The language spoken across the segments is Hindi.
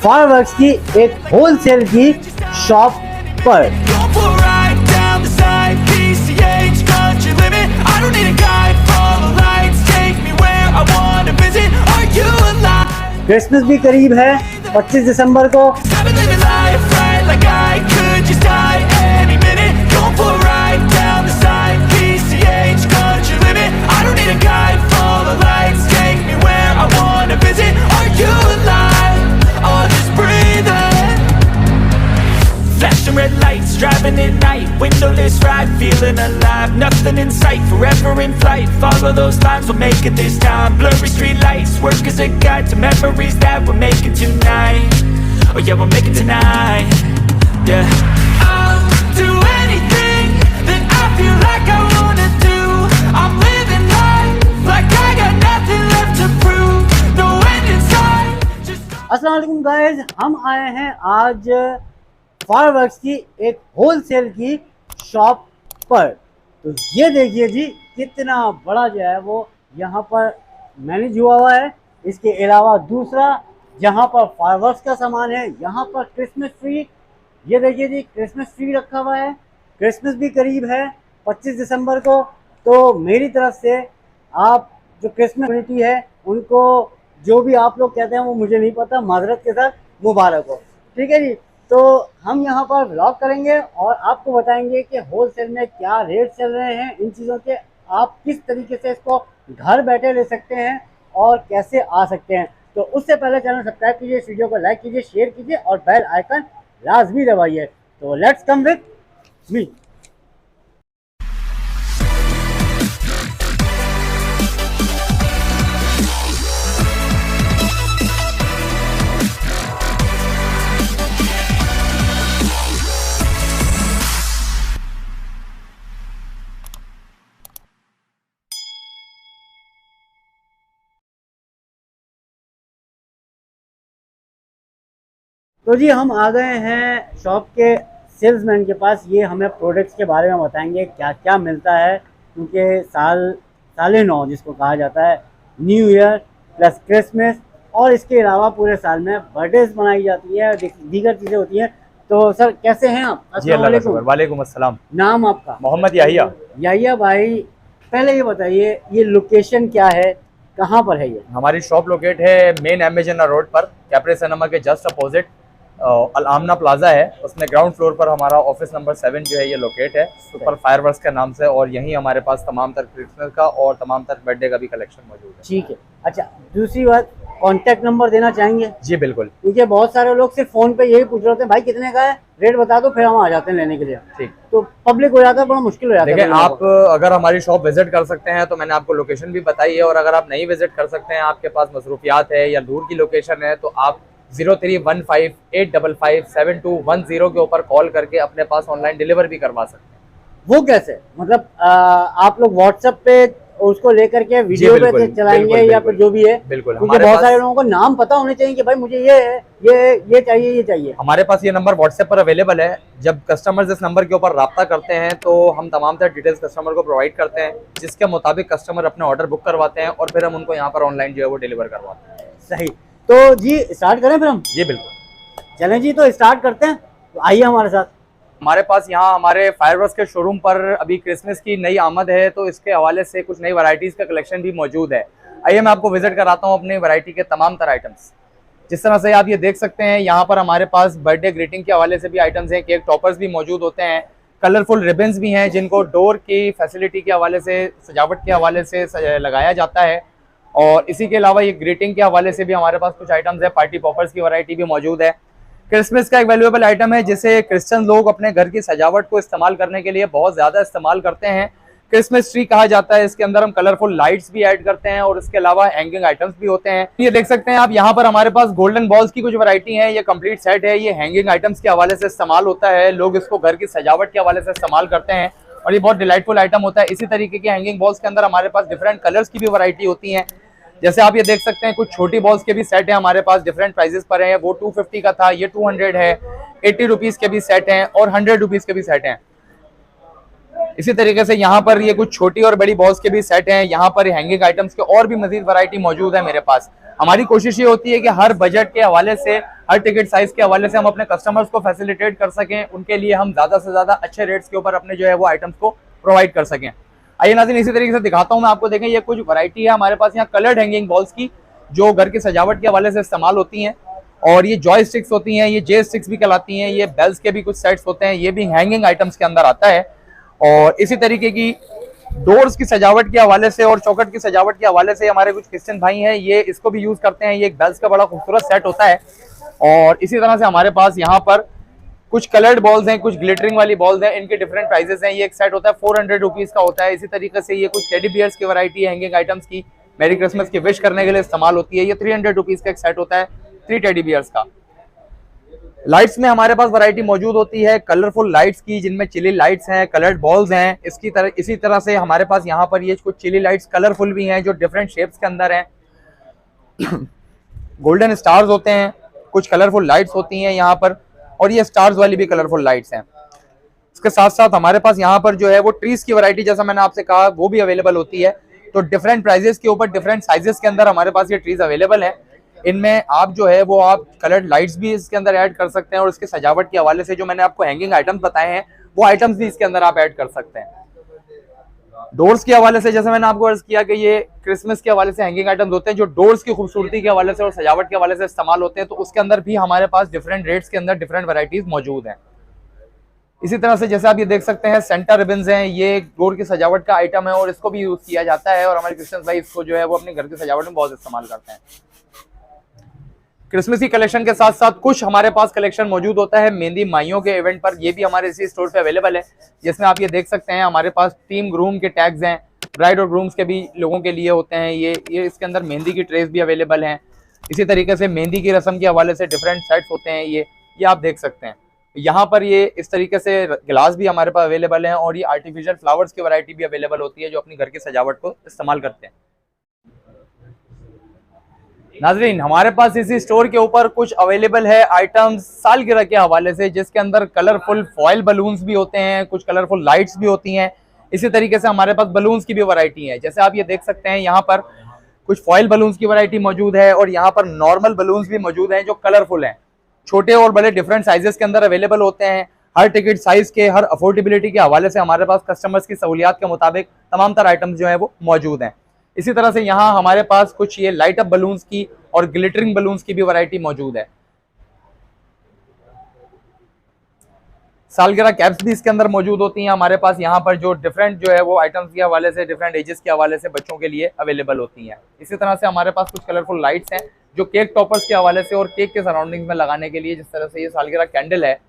फायरवर्क्स की एक होलसेल की शॉप पर। क्रिसमस भी करीब है 25 दिसंबर को। Red lights, driving at night, windowless ride, feeling alive, nothing in sight, forever in flight, follow those lines, we'll make it this time, blurry street lights, work as a guide to memories that we're making tonight, oh yeah, we'll make it tonight, yeah. I'll do anything that I feel like I wanna do, I'm living life like I got nothing left to prove, no end in sight, just... अस्सलाम वालेकुम गाइस, हम आए हैं आज फायरवर्क्स की एक होलसेल की शॉप पर। तो ये देखिए जी कितना बड़ा जो है वो यहाँ पर मैनेज हुआ हुआ है। इसके अलावा दूसरा जहाँ पर फायरवर्क्स का सामान है, यहाँ पर क्रिसमस ट्री, ये देखिए जी क्रिसमस ट्री रखा हुआ है। क्रिसमस भी करीब है 25 दिसंबर को, तो मेरी तरफ से आप जो क्रिसमस कम्युनिटी है उनको जो भी आप लोग कहते हैं वो मुझे नहीं पता, माजरत के साथ मुबारक हो, ठीक है जी। तो हम यहाँ पर व्लॉग करेंगे और आपको बताएंगे कि होलसेल में क्या रेट चल रहे हैं इन चीज़ों के, आप किस तरीके से इसको घर बैठे ले सकते हैं और कैसे आ सकते हैं। तो उससे पहले चैनल सब्सक्राइब कीजिए, इस वीडियो को लाइक कीजिए, शेयर कीजिए और बेल आइकन लाजमी दबाइए। तो लेट्स कम विद मी। तो जी हम आ गए हैं शॉप के सेल्समैन के पास। ये हमें प्रोडक्ट्स के बारे में बताएंगे क्या क्या मिलता है, क्योंकि साले नौ जिसको कहा जाता है, न्यू ईयर प्लस क्रिसमस और इसके अलावा पूरे साल में बर्थडेज मनाई जाती है, दीगर चीज़ें होती हैं। तो सर कैसे हैं आप? अस्सलाम वालेकुम। वालेकुम अस्सलाम। नाम आपका? मोहम्मद याहिया। याहिया भाई, पहले ये बताइए ये लोकेशन क्या है, कहाँ पर है ये? हमारी शॉप लोकेट है मेन एम्बेजना रोड पर, कैप्रे सिनेमा के जस्ट अपोजिट अल आमना प्लाजा है, उसमें ग्राउंड फ्लोर पर हमारा ऑफिस नंबर 7 जो है ये लोकेट है, सुपर फायरवर्क्स के नाम से। और यहीं हमारे पास तमाम तर क्रिसमस का और तमाम तर बर्थडे का भी कलेक्शन मौजूद है। ठीक है। अच्छा, दूसरी बात, कांटेक्ट नंबर देना चाहेंगे? जी बिल्कुल, क्योंकि बहुत सारे लोग सिर्फ फोन पे यही पूछ रहे होते हैं, भाई कितने का है, रेट बता दो, फिर हम आ जाते हैं लेने के लिए। ठीक, तो पब्लिक हो जाता है, बड़ा मुश्किल हो जाता है। देखिए आप अगर हमारी शॉप विजिट कर सकते हैं तो मैंने आपको लोकेशन भी बताई है, और अगर आप नहीं विजिट कर सकते हैं, आपके पास मसरूफियात है या दूर की लोकेशन है, तो आप 0315855710 के ऊपर कॉल करके अपने पास ऑनलाइन डिलीवर भी करवा सकते हैं। वो कैसे? मतलब आप लोग व्हाट्सएप पे उसको लेकर के वीडियो पे चलाएंगे या फिर जो भी है? बिल्कुल, क्योंकि बहुत सारे लोगों को नाम पता होने चाहिए कि भाई मुझे ये है, ये चाहिए, ये चाहिए। हमारे पास ये नंबर व्हाट्सएप पर अवेलेबल है। जब कस्टमर्स इस नंबर के ऊपर रब्ता करते हैं तो हम तमाम तरह डिटेल्स कस्टमर को प्रोवाइड करते हैं, जिसके मुताबिक कस्टमर अपने ऑर्डर बुक करवाते हैं और फिर हम उनको यहाँ पर ऑनलाइन जो है वो डिलीवर करवाते हैं। सही। तो जी स्टार्ट करें फिर हम? जी बिल्कुल, चलें जी, तो स्टार्ट करते हैं। तो आइए हमारे साथ। हमारे पास यहाँ हमारे फायरवर्क्स के शोरूम पर अभी क्रिसमस की नई आमद है, तो इसके हवाले से कुछ नई वैरायटीज़ का कलेक्शन भी मौजूद है। आइए मैं आपको विजिट कराता हूँ अपनी वैरायटी के तमाम तरह आइटम्स। जिस तरह से आप ये देख सकते हैं, यहाँ पर हमारे पास बर्थडे ग्रीटिंग के हवाले से भी आइटम्स हैं, केक टॉपर्स भी मौजूद होते हैं, कलरफुल रिबन्स भी हैं जिनको डोर की फैसिलिटी के हवाले से, सजावट के हवाले से लगाया जाता है। और इसी के अलावा ये ग्रीटिंग के हवाले से भी हमारे पास कुछ आइटम्स है, पार्टी पॉपर्स की वैरायटी भी मौजूद है। क्रिसमस का एक वैल्यूएबल आइटम है जिसे क्रिश्चियन लोग अपने घर की सजावट को इस्तेमाल करने के लिए बहुत ज़्यादा इस्तेमाल करते हैं। क्रिसमस ट्री कहा जाता है। इसके अंदर हम कलरफुल लाइट्स भी ऐड करते हैं और इसके अलावा हैंगिंग आइटम्स भी होते हैं। ये देख सकते हैं आप, यहाँ पर हमारे पास गोल्डन बॉल्स की कुछ वैरायटी है। ये कंप्लीट सेट है, ये हैंगिंग आइटम्स के हवाले से इस्तेमाल होता है, लोग इसको घर की सजावट के हवाले से इस्तेमाल करते हैं और ये बहुत डिलाइटफुल आइटम होता है। इसी तरीके के हैंगिंग बॉल्स के अंदर हमारे पास डिफरेंट कलर्स की भी वैरायटी होती है। जैसे आप ये देख सकते हैं, कुछ छोटी बॉल्स के भी सेट है हमारे पास, डिफरेंट प्राइजेस पर है। वो 250 का था, ये 200 है, 80 रुपीज़ के भी सेट हैं और 100 रुपीज़ के भी सेट हैं। इसी तरीके से यहाँ पर ये कुछ छोटी और बड़ी बॉल्स के भी सेट हैं। यहाँ पर हैंगिंग आइटम्स के और भी मजीद वैरायटी मौजूद है मेरे पास। हमारी कोशिश ये होती है कि हर बजट के हवाले से हर टिकट साइज के हवाले से हम अपने कस्टमर्स को फैसिलिटेट कर सकें, उनके लिए हम ज़्यादा से ज़्यादा अच्छे रेट्स के ऊपर अपने जो है वो आइटम्स को प्रोवाइड कर सकें। आइए नाज़रीन, इसी तरीके से दिखाता हूँ मैं आपको। देखें, ये कुछ वैरायटी है हमारे पास यहाँ कलर्ड हैंगिंग बॉल्स की, जो घर की सजावट के हवाले से इस्तेमाल होती हैं। और ये जॉय स्टिक्स होती हैं, ये जे स्टिक्स भी कहलाती हैं। ये बेल्स के भी कुछ सेट्स होते हैं, ये भी हैंगिंग आइटम्स के अंदर आता है। और इसी तरीके की डोर्स की सजावट के हवाले से और चौखट की सजावट के हवाले से हमारे कुछ क्रिश्चियन भाई हैं, ये इसको भी यूज करते हैं। ये एक बेल्स का बड़ा खूबसूरत सेट होता है। और इसी तरह से हमारे पास यहाँ पर कुछ कलर्ड बॉल्स हैं, कुछ ग्लिटरिंग वाली बॉल्स हैं, इनके डिफरेंट प्राइजेस हैं। ये एक सेट होता है 400 रुपीज का होता है। इसी तरीके से ये कुछ टेडी बियर्स की वैरायटी है हैंगिंग आइटम्स की, मेरी क्रिसमस की विश करने के लिए इस्तेमाल होती है। ये 300 रुपीज का एक सेट होता है 3 टेडी बियर्स का। लाइट्स में हमारे पास वैरायटी मौजूद होती है कलरफुल लाइट्स की, जिनमें चिली लाइट्स हैं, कलर्ड बॉल्स हैं। इसी तरह से हमारे पास यहाँ पर ये कुछ चिली लाइट्स कलरफुल भी हैं, जो डिफरेंट शेप्स के अंदर हैं। गोल्डन स्टार्स होते हैं, कुछ कलरफुल लाइट्स होती हैं यहाँ पर, और ये स्टार्स वाली भी कलरफुल लाइट्स हैं। इसके साथ साथ हमारे पास यहाँ पर जो है वो ट्रीज की वैरायटी, जैसा मैंने आपसे कहा, वो भी अवेलेबल होती है। तो डिफरेंट प्राइजेस के ऊपर डिफरेंट साइजेस के अंदर हमारे पास ये ट्रीज अवेलेबल है। इनमें आप जो है वो आप कलर्ड लाइट्स भी इसके अंदर ऐड कर सकते हैं, और इसके सजावट के हवाले से जो मैंने आपको हैंगिंग आइटम्स बताए हैं, वो आइटम्स भी इसके अंदर आप ऐड कर सकते हैं। डोर्स के हवाले से जैसे मैंने आपको अर्ज किया कि ये क्रिसमस के हवाले से हैंगिंग आइटम्स होते हैं, जो डोर्स की खूबसूरती के हवाले से और सजावट के हवाले से इस्तेमाल होते हैं। तो उसके अंदर भी हमारे पास डिफरेंट रेट्स के अंदर डिफरेंट वैरायटीज मौजूद हैं। इसी तरह से जैसे आप ये देख सकते हैं, सेंटर रिबन्स हैं, ये डोर की सजावट का आइटम है और इसको भी यूज किया जाता है। और हमारे क्रिश्चियन भाई इसको जो है वो अपने घर की सजावट में बहुत इस्तेमाल करते हैं। क्रिसमस की कलेक्शन के साथ साथ कुछ हमारे पास कलेक्शन मौजूद होता है मेहंदी माइयों के इवेंट पर, ये भी हमारे इसी स्टोर पे अवेलेबल है। जिसमें आप ये देख सकते हैं हमारे पास टीम ग्रूम के टैग्स हैं, ब्राइड और ग्रूम्स के भी लोगों के लिए होते हैं। ये इसके अंदर मेहंदी की ट्रेस भी अवेलेबल हैं। इसी तरीके से मेहंदी की रस्म के हवाले से डिफरेंट सेट्स होते हैं। ये आप देख सकते हैं यहाँ पर। ये इस तरीके से ग्लास भी हमारे पास अवेलेबल हैं, और ये आर्टिफिशियल फ्लावर्स की वैरायटी भी अवेलेबल होती है, जो अपनी घर की सजावट को इस्तेमाल करते हैं। नाजरीन, हमारे पास इसी स्टोर के ऊपर कुछ अवेलेबल है आइटम्स सालगिरह के हवाले से, जिसके अंदर कलरफुल फॉयल बलून्स भी होते हैं, कुछ कलरफुल लाइट्स भी होती हैं। इसी तरीके से हमारे पास बलून्स की भी वैरायटी है। जैसे आप ये देख सकते हैं, यहाँ पर कुछ फॉयल बलून्स की वैरायटी मौजूद है, और यहाँ पर नॉर्मल बलून्स भी मौजूद हैं, जो कलरफुल हैं। छोटे और बड़े डिफरेंट साइजेस के अंदर अवेलेबल होते हैं। हर टिकट साइज के, हर अफोर्डेबिलिटी के हवाले से हमारे पास कस्टमर्स की सहूलियात के मुताबिक तमाम तरह आइटम्स जो है वो मौजूद हैं। इसी तरह से यहाँ हमारे पास कुछ ये लाइट अप बलून्स की और ग्लिटरिंग बलून्स की भी वैरायटी मौजूद है। सालगिरह कैप्स भी इसके अंदर मौजूद होती हैं हमारे पास यहाँ पर, जो डिफरेंट जो है वो आइटम्स के हवाले से, डिफरेंट एजेस के हवाले से बच्चों के लिए अवेलेबल होती हैं। इसी तरह से हमारे पास कुछ कलरफुल लाइट्स हैं, जो केक टॉपर्स के हवाले से और केक के सराउंडिंग्स में लगाने के लिए, जिस तरह से ये सालगिरह कैंडल है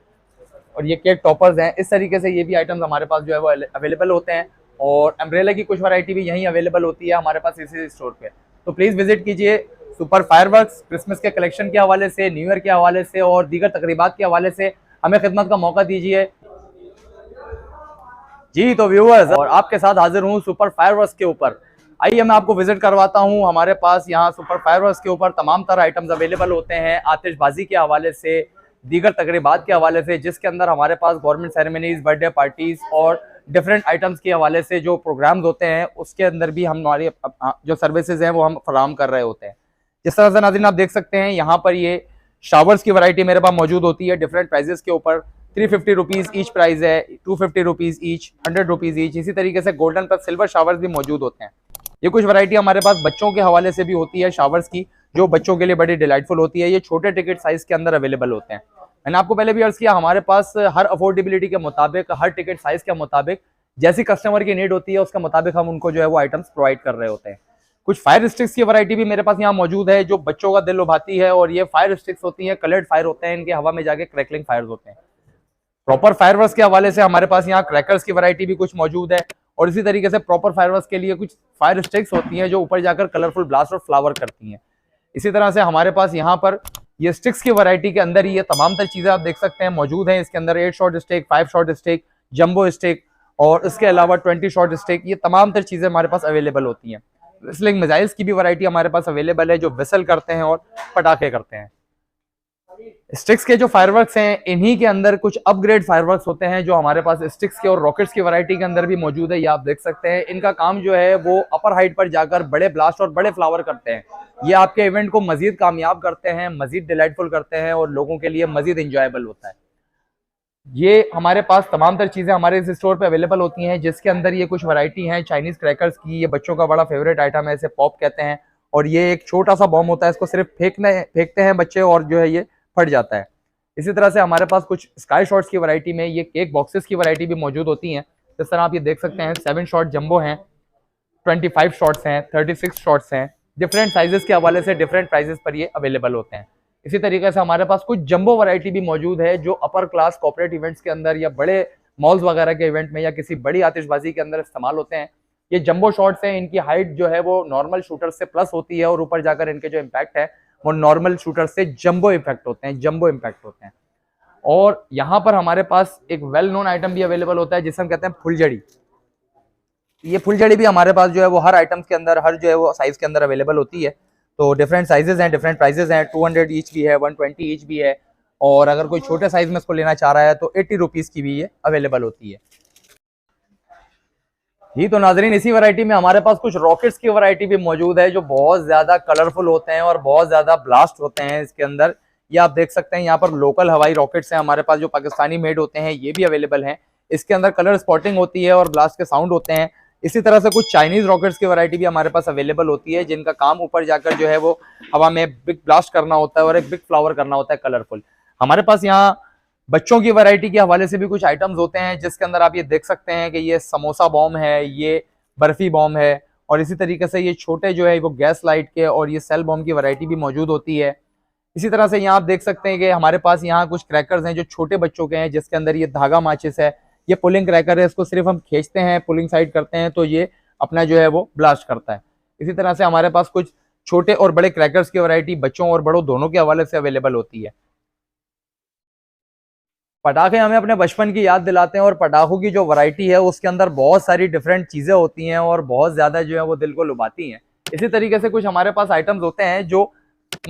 और ये केक टॉपर्स हैं, इस तरीके से ये भी आइटम्स हमारे पास जो है वो अवेलेबल होते हैं। और अम्ब्रेला की कुछ वैरायटी भी यहीं अवेलेबल होती है हमारे पास इसी स्टोर पे। तो प्लीज़ विजिट कीजिए। सुपर फायरवर्क्स क्रिसमस के कलेक्शन के हवाले से, न्यू ईयर के हवाले से और दीगर तकरीबात के हवाले से हमें खिदमत का मौका दीजिए। जी तो व्यूअर्स, और आपके साथ हाजिर हूँ सुपर फायरवर्क्स के ऊपर। आइए मैं आपको विजिट करवाता हूँ। हमारे पास यहाँ सुपर फायरवर्क्स के ऊपर तमाम तरह आइटम्स अवेलेबल होते हैं, आतिशबाजी के हवाले से, दीगर तकरीबात के हवाले से, जिसके अंदर हमारे पास गवर्नमेंट सेरेमनीज, बर्थडे पार्टीज और डिफरेंट आइटम्स के हवाले से जो प्रोग्राम्स होते हैं, उसके अंदर भी हमारी जो सर्विसेज हैं वो हम फराहम कर रहे होते हैं। जिस तरह से नाज़रीन आप देख सकते हैं, यहाँ पर ये शावर्स की वैरायटी मेरे पास मौजूद होती है डिफरेंट प्राइजेस के ऊपर। 350 रुपीज़ ईच प्राइस है, 250 रुपीज़ ईच, 100 रुपीज़ ईच। इसी तरीके से गोल्डन प्लस सिल्वर शावर्स भी मौजूद होते हैं। ये कुछ वैरायटी हमारे पास बच्चों के हवाले से भी होती है शावर्स की, जो बच्चों के लिए बड़ी डिलाइटफुल होती है। ये छोटे टिकट साइज के अंदर अवेलेबल होते हैं। मैंने आपको पहले भी अर्ज किया, हमारे पास हर अफोर्डेबिलिटी के मुताबिक, हर टिकट साइज के मुताबिक, जैसी कस्टमर की नीड होती है उसके मुताबिक हम उनको जो है वो आइटम्स प्रोवाइड कर रहे होते हैं। कुछ फायर स्टिक्स की वैरायटी भी मेरे पास यहाँ मौजूद है, जो बच्चों का दिल लुभाती है। और ये फायर स्टिक्स होती हैं, कलर्ड फायर होते हैं, इनके हवा में जाके क्रैकलिंग फायर्स होते हैं। प्रॉपर फायरवर्क्स के हवाले से हमारे पास यहाँ क्रैकर्स की वैरायटी भी कुछ मौजूद है। और इसी तरीके से प्रॉपर फायरवर्क्स के लिए कुछ फायर स्टिक्स होती हैं, जो ऊपर जाकर कलरफुल ब्लास्ट और फ्लावर करती हैं। इसी तरह से हमारे पास यहाँ पर ये स्टिक्स की वैरायटी के अंदर ही ये तमाम तर चीज़ें आप देख सकते हैं मौजूद हैं। इसके अंदर 8 shot stick, 5 shot stick, jumbo stick और इसके अलावा 20 शॉट स्टिक, ये तमाम तर चीज़ें हमारे पास अवेलेबल होती हैं। विसलिंग मिसाइल्स की भी वैरायटी हमारे पास अवेलेबल है, जो विसल करते हैं और पटाखे करते हैं। स्टिक्स के जो फायरवर्क्स हैं, इन्हीं के अंदर कुछ अपग्रेड फायरवर्क्स होते हैं जो हमारे पास स्टिक्स के और रॉकेट्स की वैरायटी के अंदर भी मौजूद है। ये आप देख सकते हैं, इनका काम जो है वो अपर हाइट पर जाकर बड़े ब्लास्ट और बड़े फ्लावर करते हैं। ये आपके इवेंट को मजीद कामयाब करते हैं, मजीद डिलाइटफुल करते हैं और लोगों के लिए मजीद इंजॉयबल होता है। ये हमारे पास तमाम तर चीज़ें हमारे इस स्टोर पे अवेलेबल होती हैं, जिसके अंदर ये कुछ वैरायटी हैं चाइनीज़ क्रैकर्स की। ये बच्चों का बड़ा फेवरेट आइटम है, इसे पॉप कहते हैं। और ये एक छोटा सा बॉम्ब होता है, इसको सिर्फ फेंकते हैं बच्चे और जो है ये फट जाता है। इसी तरह से हमारे पास कुछ स्काई शॉट्स की वैरायटी में ये केक बॉक्सेस की वैरायटी भी मौजूद होती हैं। जिस तरह आप ये देख सकते हैं, 7 शॉट जंबो हैं, 25 शॉट्स हैं, 36 शॉट्स हैं। डिफरेंट साइजेस के हवाले से डिफरेंट प्राइजेस पर ये अवेलेबल होते हैं। इसी तरीके से हमारे पास कुछ जंबो वैरायटी भी मौजूद है जो अपर क्लास कॉर्पोरेट इवेंट्स के अंदर या बड़े मॉल्स वगैरह के इवेंट में या किसी बड़ी आतिशबाजी के अंदर इस्तेमाल होते हैं। ये जंबो शॉट्स हैं, इनकी हाइट जो है वो नॉर्मल शूटर से प्लस होती है और ऊपर जाकर इनके जो इम्पैक्ट है वो नॉर्मल शूटर से जंबो इम्पैक्ट होते हैं। और यहाँ पर हमारे पास एक वेल नोन आइटम भी अवेलेबल होता है जिसे हम कहते हैं फुलझड़ी। ये फुलझड़ी भी हमारे पास जो है वो हर आइटम्स के अंदर, हर जो है वो साइज के अंदर अवेलेबल होती है। तो डिफरेंट साइजेस हैं, डिफरेंट प्राइजेस हैं। 200 ईच भी है, 120 ईच भी है। और अगर कोई छोटे साइज में इसको लेना चाह रहा है तो 80 रुपीज़ की भी ये अवेलेबल होती है। जी तो नाजरीन, इसी वैरायटी में हमारे पास कुछ रॉकेट्स की वैरायटी भी मौजूद है जो बहुत ज़्यादा कलरफुल होते हैं और बहुत ज़्यादा ब्लास्ट होते हैं इसके अंदर। ये आप देख सकते हैं, यहाँ पर लोकल हवाई रॉकेट्स हैं हमारे पास जो पाकिस्तानी मेड होते हैं, ये भी अवेलेबल हैं। इसके अंदर कलर स्पॉटिंग होती है और ब्लास्ट के साउंड होते हैं। इसी तरह से कुछ चाइनीज रॉकेट्स की वैरायटी भी हमारे पास अवेलेबल होती है जिनका काम ऊपर जाकर जो है वो हवा में बिग ब्लास्ट करना होता है और एक बिग फ्लावर करना होता है कलरफुल। हमारे पास यहाँ बच्चों की वैरायटी के हवाले से भी कुछ आइटम्स होते हैं जिसके अंदर आप ये देख सकते हैं कि ये समोसा बॉम्ब है, ये बर्फी बॉम्ब है और इसी तरीके से ये छोटे जो है वो गैस लाइट के और ये सेल बॉम्ब की वैरायटी भी मौजूद होती है। इसी तरह से यहाँ आप देख सकते हैं कि हमारे पास यहाँ कुछ क्रैकर्स हैं जो छोटे बच्चों के हैं जिसके अंदर ये धागा माचिस है, ये पुलिंग क्रैकर है। इसको सिर्फ हम खींचते हैं, पुलिंग साइड करते हैं तो ये अपना जो है वो ब्लास्ट करता है। इसी तरह से हमारे पास कुछ छोटे और बड़े क्रैकर्स की वैरायटी बच्चों और बड़ों दोनों के हवाले से अवेलेबल होती है। पटाखे हमें अपने बचपन की याद दिलाते हैं और पटाखों की जो वैरायटी है उसके अंदर बहुत सारी डिफरेंट चीज़ें होती हैं और बहुत ज़्यादा जो है वो दिल को लुभाती हैं। इसी तरीके से कुछ हमारे पास आइटम्स होते हैं जो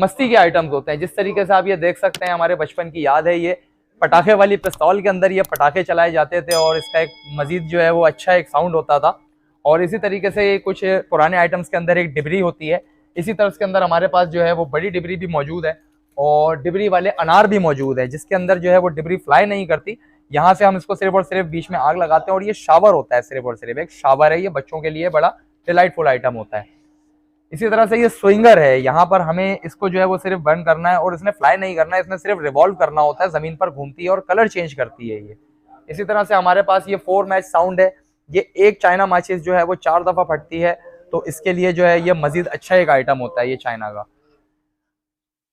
मस्ती के आइटम्स होते हैं। जिस तरीके से आप ये देख सकते हैं, हमारे बचपन की याद है, ये पटाखे वाली पिस्तौल के अंदर ये पटाखे चलाए जाते थे और इसका एक मजीद जो है वो अच्छा एक साउंड होता था। और इसी तरीके से कुछ पुराने आइटम्स के अंदर एक डिबरी होती है। इसी तरह के अंदर हमारे पास जो है वो बड़ी डिबरी भी मौजूद है और डिबरी वाले अनार भी मौजूद है जिसके अंदर जो है वो डिबरी फ्लाई नहीं करती। यहाँ से हम इसको सिर्फ और सिर्फ बीच में आग लगाते हैं और ये शावर होता है, सिर्फ और सिर्फ एक शावर है। ये बच्चों के लिए बड़ा डिलाइटफुल आइटम होता है। इसी तरह से ये स्विंगर है, यहाँ पर हमें इसको जो है वो सिर्फ बर्न करना है और इसने फ्लाई नहीं करना है, इसने सिर्फ रिवॉल्व करना होता है, जमीन पर घूमती है और कलर चेंज करती है ये। इसी तरह से हमारे पास ये 4 मैच साउंड है। ये एक चाइना माचिस जो है वो 4 दफा फटती है तो इसके लिए जो है ये मजीद अच्छा एक आइटम होता है ये चाइना का।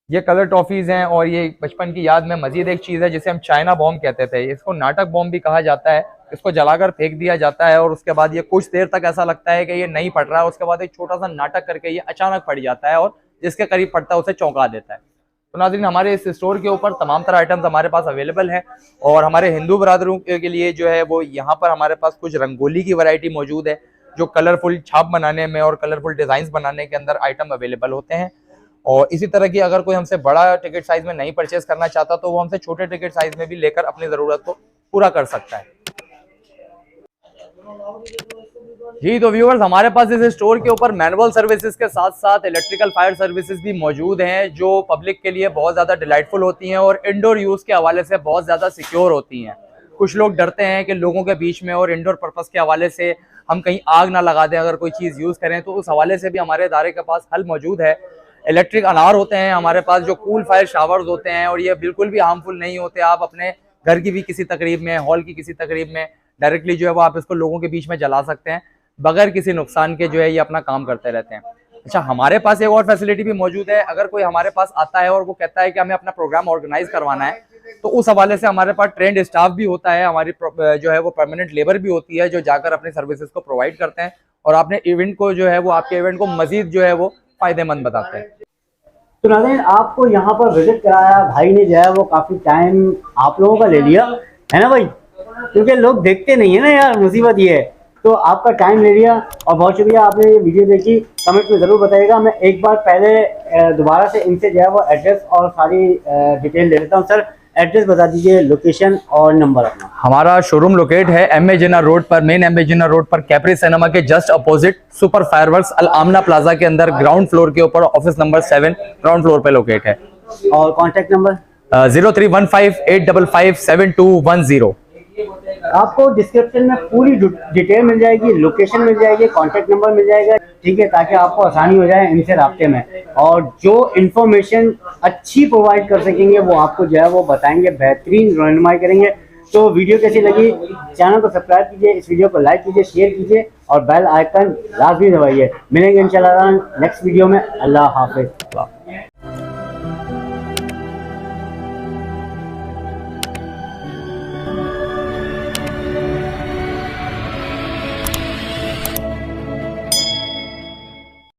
ये कलर टॉफीज हैं और ये बचपन की याद में मजीद एक चीज़ है जिसे हम चाइना बॉम्ब कहते थे। इसको नाटक बॉम्ब भी कहा जाता है। इसको जलाकर फेंक दिया जाता है और उसके बाद ये कुछ देर तक ऐसा लगता है कि ये नहीं फट रहा है, उसके बाद एक छोटा सा नाटक करके ये अचानक फट जाता है और जिसके करीब फटता है उसे चौंका देता है। तो नाज़रीन, हमारे इस स्टोर के ऊपर तमाम तरह आइटम्स हमारे पास अवेलेबल हैं और हमारे हिंदू बरादरों के लिए जो है वो यहाँ पर हमारे पास कुछ रंगोली की वैरायटी मौजूद है जो कलरफुल छाप बनाने में और कलरफुल डिज़ाइन बनाने के अंदर आइटम अवेलेबल होते हैं। और इसी तरह की अगर कोई हमसे बड़ा टिकट साइज में नहीं परचेज करना चाहता तो वो हमसे छोटे टिकट साइज में भी लेकर अपनी ज़रूरत को पूरा कर सकता है। जी तो व्यूअर्स, हमारे पास इस स्टोर के ऊपर मैनुअल सर्विसेज के साथ साथ इलेक्ट्रिकल फायर सर्विसेज भी मौजूद हैं जो पब्लिक के लिए बहुत ज़्यादा डिलाइटफुल होती हैं और इंडोर यूज़ के हवाले से बहुत ज़्यादा सिक्योर होती हैं। कुछ लोग डरते हैं कि लोगों के बीच में और इंडोर पर्पस के हवाले से हम कहीं आग ना लगा दें अगर कोई चीज़ यूज़ करें, तो उस हवाले से भी हमारे इदारे के पास हल मौजूद है। इलेक्ट्रिक अनार होते हैं हमारे पास जो कूल फायर शावर्स होते हैं और ये बिल्कुल भी हार्मफुल नहीं होते। आप अपने घर की भी किसी तकरीब में, हॉल की किसी तकरीब में डायरेक्टली जो है वो आप इसको लोगों के बीच में जला सकते हैं बगैर किसी नुकसान के, जो है ये अपना काम करते रहते हैं। अच्छा, हमारे पास एक और फैसिलिटी भी मौजूद है। अगर कोई हमारे पास आता है और वो कहता है कि हमें अपना प्रोग्राम ऑर्गेनाइज करवाना है तो उस हवाले से हमारे पास ट्रेंड स्टाफ भी होता है, हमारी जो है वो परमानेंट लेबर भी होती है जो जाकर अपनी सर्विसेज को प्रोवाइड करते हैं और अपने इवेंट को जो है वो आपके इवेंट को मजीद जो है वो फायदेमंद बताते हैं। तो नाज़रीन, आपको यहाँ पर विजिट कराया भाई ने, जो है वो काफ़ी टाइम आप लोगों का ले लिया है ना भाई, क्योंकि लोग देखते नहीं है ना यार, मुसीबत ये है। तो आपका टाइम ले लिया और बहुत शुक्रिया, आपने ये वीडियो देखी। कमेंट में ज़रूर बताइएगा। मैं एक बार पहले दोबारा से इनसे जो है वो एड्रेस और सारी डिटेल ले लेता हूँ। सर एड्रेस बता दीजिए, लोकेशन और नंबर अपना। हमारा शोरूम लोकेट है एम.ए. जिन्ना रोड पर, मेन एम.ए. जिन्ना रोड पर, कैप्री सिनेमा के जस्ट अपोजिट सुपर फायरवर्क्स अल आमना प्लाजा के अंदर ग्राउंड फ्लोर के ऊपर, ऑफिस नंबर 7 ग्राउंड फ्लोर पे लोकेट है। और कॉन्टैक्ट नंबर 0315-855-7210। आपको डिस्क्रिप्शन में पूरी डिटेल मिल जाएगी, लोकेशन मिल जाएगी, कॉन्टैक्ट नंबर मिल जाएगा, ठीक है, ताकि आपको आसानी हो जाए इनसे राब्ते में। और जो इन्फॉर्मेशन अच्छी प्रोवाइड कर सकेंगे वो आपको जो है वो बताएंगे, बेहतरीन रहनुमाई करेंगे। तो वीडियो कैसी लगी, चैनल को सब्सक्राइब कीजिए, इस वीडियो को लाइक कीजिए, शेयर कीजिए और बेल आइकन लाजमी दबाइए। मिलेंगे इंशाल्लाह नेक्स्ट वीडियो में। अल्लाह हाफिज़।